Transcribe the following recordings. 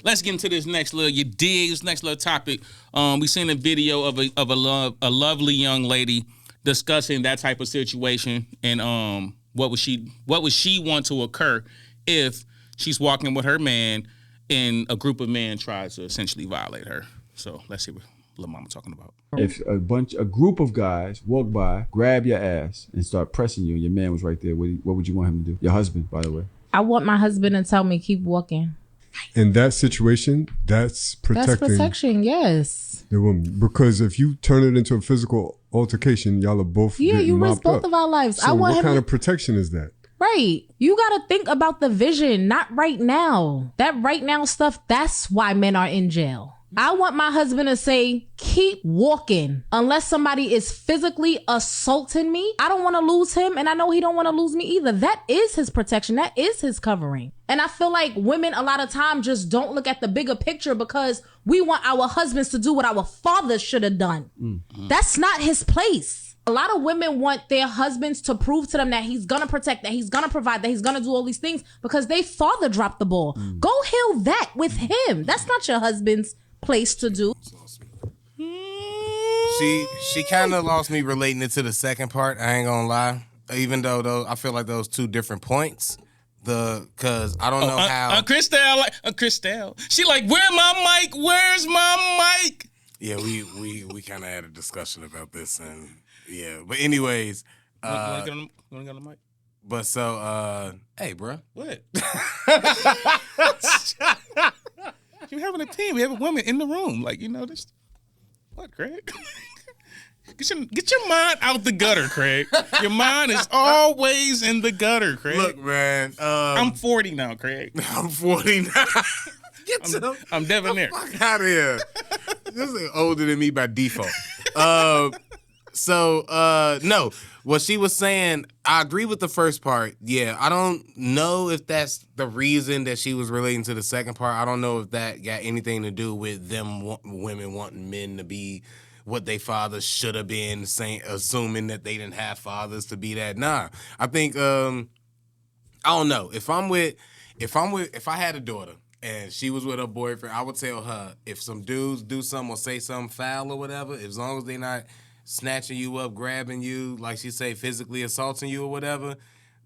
let's get into this next little topic. We seen a video of a lovely young lady discussing that type of situation and what would she want to occur if she's walking with her man and a group of men tries to essentially violate her. So let's see what Lil Mama talking about. If a group of guys walk by, grab your ass, and start pressing you, and your man was right there, what would you want him to do? Your husband, by the way. I want my husband to tell me keep walking. In that situation, that's protecting. That's protection, yes. The woman, because if you turn it into a physical altercation, y'all are both you risk both of our lives. So what kind of protection is that? Right. You got to think about the vision, not right now. That right now stuff, that's why men are in jail. I want my husband to say, keep walking. Unless somebody is physically assaulting me, I don't want to lose him, and I know he don't want to lose me either. That is his protection. That is his covering. And I feel like women a lot of time just don't look at the bigger picture because we want our husbands to do what our fathers should have done. Mm-hmm. That's not his place. A lot of women want their husbands to prove to them that he's gonna protect, that he's gonna provide, that he's gonna do all these things because they father dropped the ball. Go heal that with him. That's not your husband's place to do. She kind of lost me relating it to the second part. I ain't gonna lie. Even though I feel like those two different points. Cause I don't know how. Christelle. She like, where's my mic? Where's my mic? Yeah, we kind of had a discussion about this, and yeah. But anyways, you wanna get on the mic? But so, hey, bro, what? You're having a team. We have a woman in the room. Like, this. What, Craig? Get your mind out the gutter, Craig. Your mind is always in the gutter, Craig. Look, man. I'm 40 now, Craig. I'm 40 now. I'm debonair. Fuck out of here. This is older than me by default. No. What she was saying, I agree with the first part. Yeah, I don't know if that's the reason that she was relating to the second part. I don't know if that got anything to do with women wanting men to be what they fathers should have been, assuming that they didn't have fathers to be that. Nah, I think I don't know. If I had a daughter and she was with her boyfriend, I would tell her if some dudes do something or say something foul or whatever, as long as they not snatching you up, grabbing you, like she say, physically assaulting you or whatever,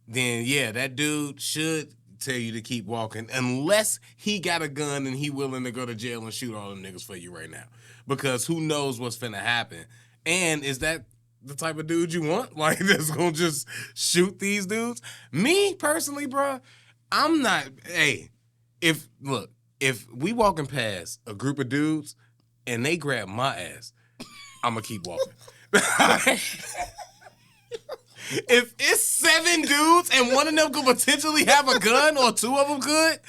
then yeah, that dude should tell you to keep walking unless he got a gun and he willing to go to jail and shoot all them niggas for you right now. Because who knows what's finna happen. And is that the type of dude you want? Like, that's gonna just shoot these dudes? Me, personally, bro, I'm not, if we walking past a group of dudes and they grab my ass, I'm gonna keep walking. If it's 7 dudes and one of them could potentially have a gun or 2 of them could,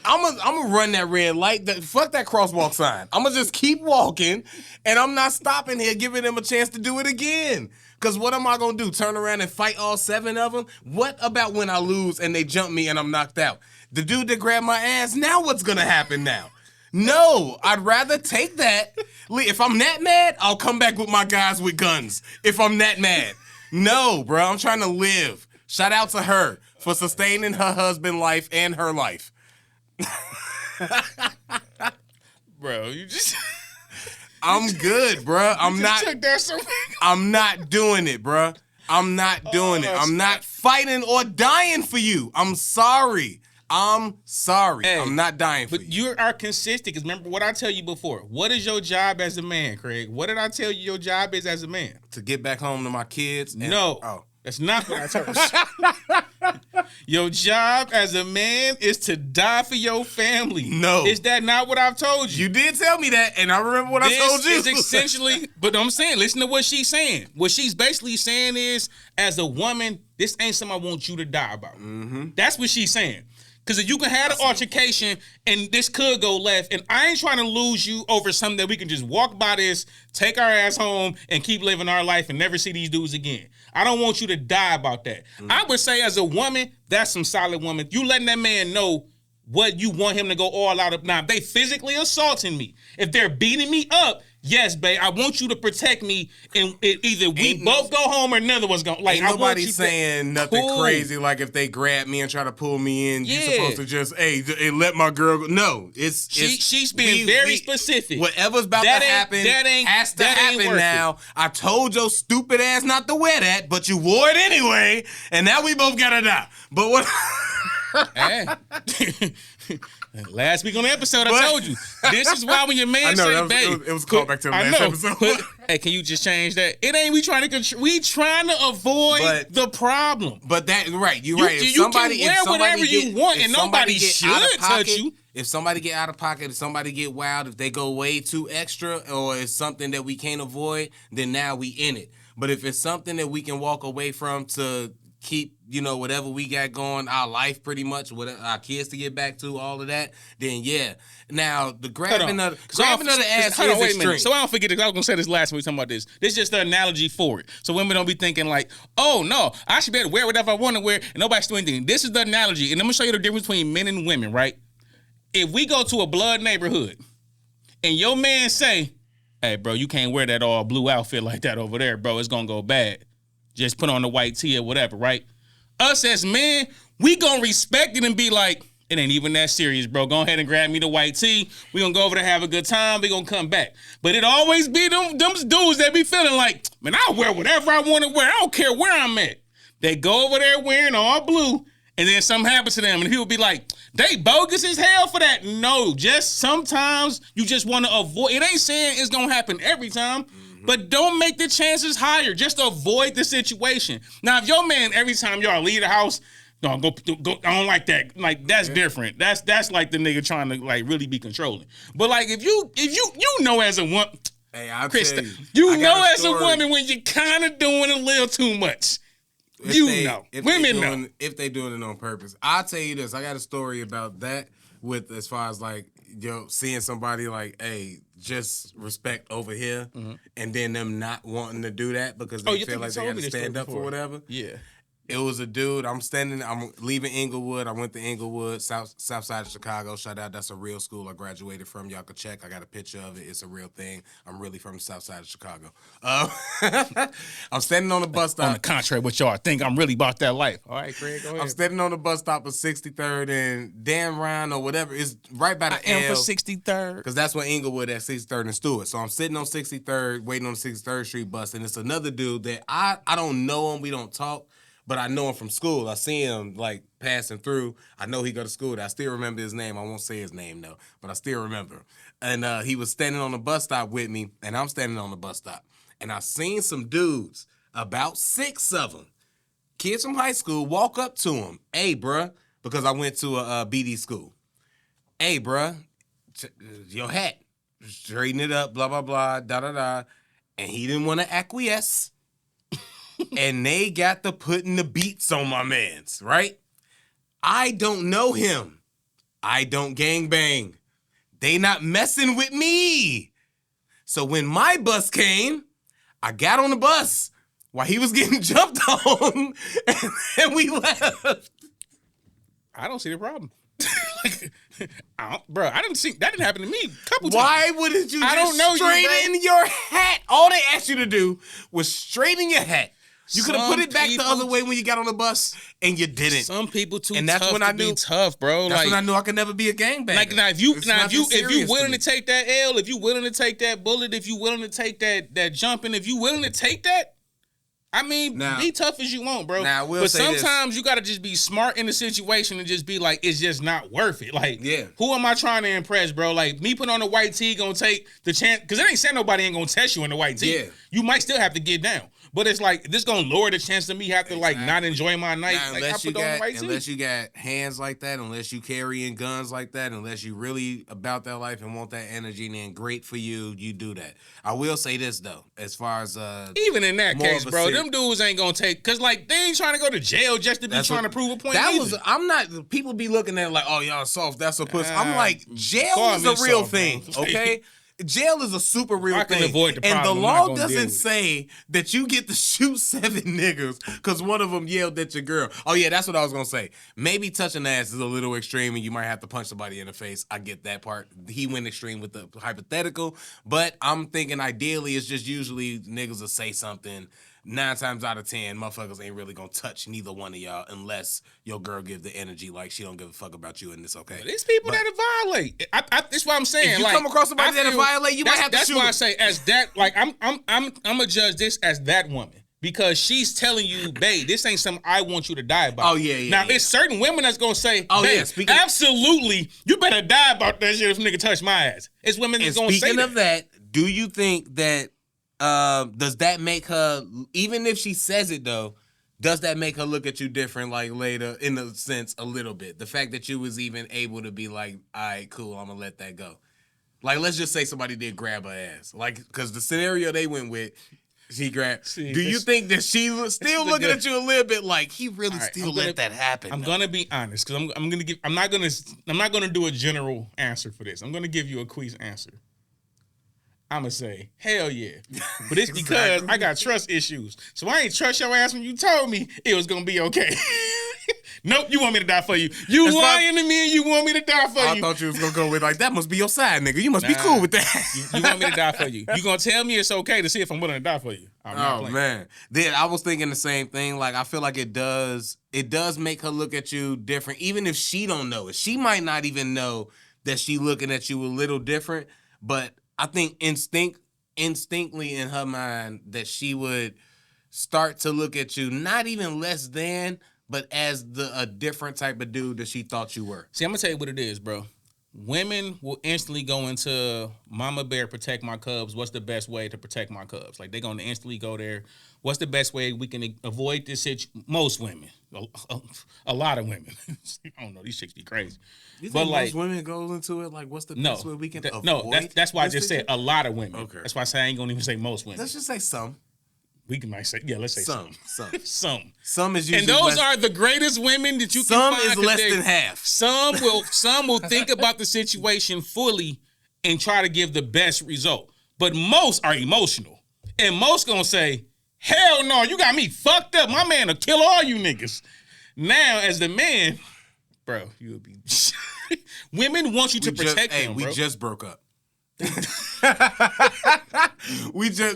I'm gonna run that red light. Fuck that crosswalk sign. I'm gonna just keep walking, and I'm not stopping here, giving them a chance to do it again. Because what am I gonna do? Turn around and fight all 7 of them? What about when I lose and they jump me and I'm knocked out? The dude that grabbed my ass, now what's gonna happen now? No, I'd rather take that. If I'm that mad, I'll come back with my guys with guns. If I'm that mad. No, bro, I'm trying to live. Shout out to her for sustaining her husband life and her life. Bro, you just... I'm good, bro. I'm not doing it, bro. I'm not doing it. I'm not fighting or dying for you. I'm sorry. Hey, I'm not dying for you. But you are consistent, because remember what I tell you before. What is your job as a man, Craig? What did I tell you your job is as a man? To get back home to my kids? No. That's not what I told you. Your job as a man is to die for your family. No. Is that not what I've told you? You did tell me that, and I remember what I told you. This is essentially, but I'm saying, listen to what she's saying. What she's basically saying is, as a woman, this ain't something I want you to die about. Mm-hmm. That's what she's saying. Because if you can have an altercation and this could go left, and I ain't trying to lose you over something that we can just walk by this, take our ass home, and keep living our life and never see these dudes again. I don't want you to die about that. I would say as a woman, that's some solid woman. You letting that man know what you want him to go all out of. Now, if they physically assaulting me, if they're beating me up, yes, babe, I want you to protect me, and either we both go home or none of us go. Like, ain't nobody saying nothing crazy. Like if they grab me and try to pull me in, you're supposed to just hey let my girl go. No, she's being very specific. Whatever's about to happen has to happen now. I told your stupid ass not to wear that, but you wore it anyway, and now we both gotta die. But what? Hey. Last week on the episode, I told you. This is why when your man say, babe. It was called back to the last episode. Hey, can you just change that? It ain't we trying to avoid the problem. But that, right, you're right. You can wear whatever you want and nobody should touch you. If somebody get out of pocket, if somebody get wild, if they go way too extra, or it's something that we can't avoid, then now we in it. But if it's something that we can walk away from to keep, whatever we got going, our life pretty much, with our kids to get back to, all of that, then yeah. Now, the grabbing of the ass is extreme. So I don't forget this. I was going to say this last when we were talking about this. This is just the analogy for it. So women don't be thinking like, oh, no, I should be able to wear whatever I want to wear and nobody's doing anything. This is the analogy. And I'm going to show you the difference between men and women, right? If we go to a blood neighborhood and your man say, hey, bro, you can't wear that all blue outfit like that over there, bro. It's going to go bad. Just put on the white tee or whatever, right? Us as men, we gonna respect it and be like, it ain't even that serious, bro. Go ahead and grab me the white tee. We gonna go over there, have a good time. We gonna come back. But it always be them dudes that be feeling like, man, I'll wear whatever I want to wear. I don't care where I'm at. They go over there wearing all blue, and then something happens to them, and people be like, they bogus as hell for that. No, just sometimes you just want to avoid. It ain't saying it's gonna happen every time. But don't make the chances higher. Just avoid the situation. Now, if your man every time y'all leave the house, no, go. I don't like that. Like that's different. That's like the nigga trying to like really be controlling. But like if you know as a woman, hey, I'll Krista, tell you know as a woman when you're kind of doing a little too much. Women know if they doing it on purpose. I'll tell you this. I got a story about that with as far as like seeing somebody like, hey, just respect over here, and then them not wanting to do that because they feel like they got to stand up for whatever. Yeah. It was a dude. I'm leaving Inglewood. I went to Inglewood, south side of Chicago. Shout out, that's a real school I graduated from. Y'all could check. I got a picture of it. It's a real thing. I'm really from the south side of Chicago. I'm standing on the bus stop. On the contrary, what y'all think, I'm really about that life. All right, Craig, go ahead. I'm standing on the bus stop of 63rd and Dan Ryan or whatever is right by the I am for 63rd. Because that's what Inglewood at 63rd and Stewart. So I'm sitting on 63rd, waiting on the 63rd Street bus, and it's another dude that I don't know him. We don't talk. But I know him from school. I see him like passing through. I know he go to school. I still remember his name. I won't say his name though, but I still remember him. And he was standing on the bus stop with me, and I'm standing on the bus stop. And I seen some dudes, about 6 of them, kids from high school, walk up to him. Hey, bruh, because I went to a BD school. Hey, bruh, your hat, straighten it up, blah, blah, blah, da-da-da. And he didn't want to acquiesce. And they got to putting the beats on my mans, right? I don't know him. I don't gangbang. They not messing with me. So when my bus came, I got on the bus while he was getting jumped on, and we left. I don't see the problem. Bro, I didn't see that didn't happen to me a couple times. Why wouldn't you just straighten your hat? All they asked you to do was straighten your hat. You could have put it back the other way when you got on the bus, and you didn't. Some people too and that's tough when to I knew, be tough, bro. That's when I knew I could never be a gangbanger. Like now, if you willing to take that L, if you willing to take that bullet, if you willing to take that jumping, if you willing to take that, I mean, be tough as you want, bro. Now, but sometimes you gotta just be smart in the situation and just be like, it's just not worth it. Like, who am I trying to impress, bro? Like me putting on a white tee gonna take the chance because it ain't saying nobody ain't gonna test you in the white tee. Yeah. You might still have to get down. But it's like this gonna lower the chance of me have to like not enjoy my night. Now, unless you got hands like that, unless you carrying guns like that, unless you really about that life and want that energy, then great for you. You do that. I will say this though, as far as even in that case, bro, them dudes ain't gonna take because like they ain't trying to go to jail just to be trying to prove a point. I'm not. People be looking at it like, oh y'all soft. That's a pussy. I'm like, jail is a real thing. Okay. jail is a super real I can thing. avoid the and the problem, I'm not law gonna deal doesn't with it. say that you get to shoot 7 niggas because one of them yelled at your girl. Oh, yeah, that's what I was going to say. Maybe touching the ass is a little extreme and you might have to punch somebody in the face. I get that part. He went extreme with the hypothetical, but I'm thinking ideally it's just usually niggas will say something. 9 times out of 10, motherfuckers ain't really gonna touch neither one of y'all unless your girl give the energy like she don't give a fuck about you and it's okay. There's people that violate. That's what I'm saying. If you like, come across somebody that violate, you might have to shoot. That's why I say as that. Like I'm gonna judge this as that woman because she's telling you, babe, this ain't something I want you to die about. Oh yeah. Now it's certain women that's gonna say, oh babe, yeah, absolutely, you better die about that shit if nigga touch my ass. It's women that's gonna say that. Speaking of that, do you think that? Does that make her, even if she says it though, does that make her look at you different like later in a sense a little bit? The fact that you was even able to be like, all right, cool, I'm gonna let that go. Like, let's just say somebody did grab her ass. Like, because the scenario they went with, she grabbed. Do you think that she was still looking at you a little bit like he really still let that happen? I'm gonna be honest because I'm not gonna do a general answer for this. I'm gonna give you a quiz answer. I'm going to say, hell yeah. But it's because I got trust issues. So I ain't trust your ass when you told me it was going to be okay. Nope, you want me to die for you. You lying to me and you want me to die for you. I thought you was going to go with like, that must be your side, nigga. You must be cool with that. You want me to die for you. You going to tell me it's okay to see if I'm willing to die for you. Oh, man. Then I was thinking the same thing. Like, I feel like it does make her look at you different, even if she don't know it. She might not even know that she looking at you a little different, but I think instinctively in her mind that she would start to look at you not even less than, but as a different type of dude that she thought you were. See, I'm gonna tell you what it is, bro. Women will instantly go into Mama Bear, protect my cubs. What's the best way to protect my cubs? Like, they're going to instantly go there. What's the best way we can avoid this situation? Most women. A lot of women. I don't know. These chicks be crazy. You think most women go into it like, what's the best way we can avoid? No, that's why I just said a lot of women. Okay. That's why I say I ain't going to even say most women. Let's just say some. We can might say, yeah, let's say some. Some is usually and those are the greatest women that you can find. Some is less than half. Some will think about the situation fully and try to give the best result. But most are emotional. And most gonna say, hell no, you got me fucked up. My man will kill all you niggas. Now, as the man, bro, you'll be women want you to protect them, bro. We just broke up.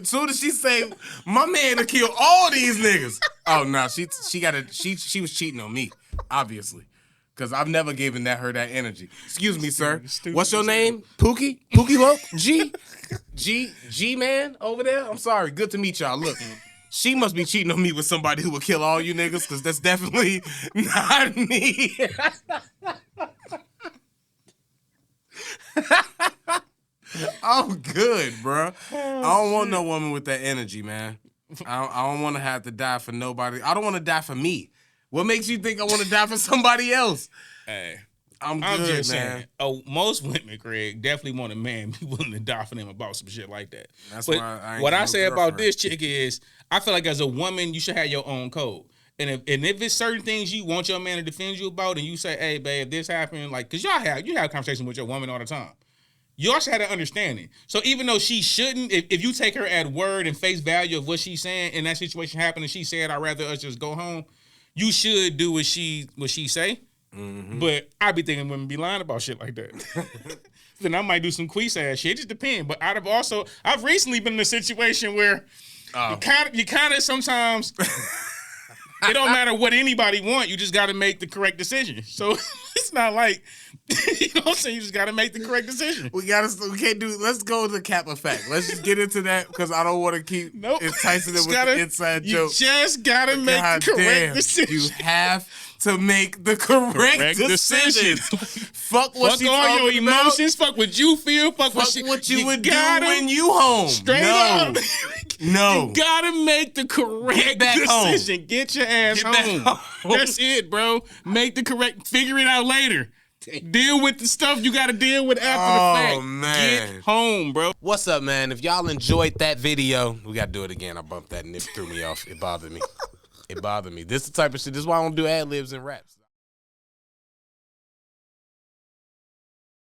Soon as she say my man to kill all these niggas. Oh no, she was cheating on me, obviously, because I've never given her that energy. Excuse me, sir. What's your name? Pookie Loke? G man over there. I'm sorry. Good to meet y'all. Look. She must be cheating on me with somebody who will kill all you niggas, because that's definitely not me. I'm good, bro. I don't want no woman with that energy, man. I don't want to have to die for nobody. I don't want to die for me. What makes you think I want to die for somebody else? Hey, I'm good, just man. saying. Oh, most women, Craig, definitely want a man be willing to die for them about some shit like that. That's but why I ain't what I no say girl about for this chick is, I feel like as a woman, you should have your own code. And if it's certain things you want your man to defend you about, and you say, hey, babe, if this happened, like, because you have conversations with your woman all the time. You also had an understanding. So even though she shouldn't, if you take her at word and face value of what she's saying, and that situation happened and she said, I'd rather us just go home, you should do what she say. Mm-hmm. But I be thinking women be lying about shit like that. Then I might do some queef ass shit. It just depends. But I've recently been in a situation where you kind of sometimes it don't matter what anybody want. You just got to make the correct decision. So it's not like, you know what I'm saying? You just got to make the correct decision. Let's go to the cap effect. Let's just get into that because I don't want to keep enticing it with the inside joke. You just got to make the correct decision. You have to make the correct decision. Fuck what you all your emotions. Fuck what you feel. Fuck what you would do when you home. Straight up. No. You gotta make the correct decision. Home. Get your ass home. That's it, bro. Make the correct. Figure it out later. Deal with the stuff you gotta deal with after the fact. Oh, man. Get home, bro. What's up, man? If y'all enjoyed that video, we gotta do it again. I bumped that and it threw me off. It bothered me. This is the type of shit. This is why I don't do ad libs and raps.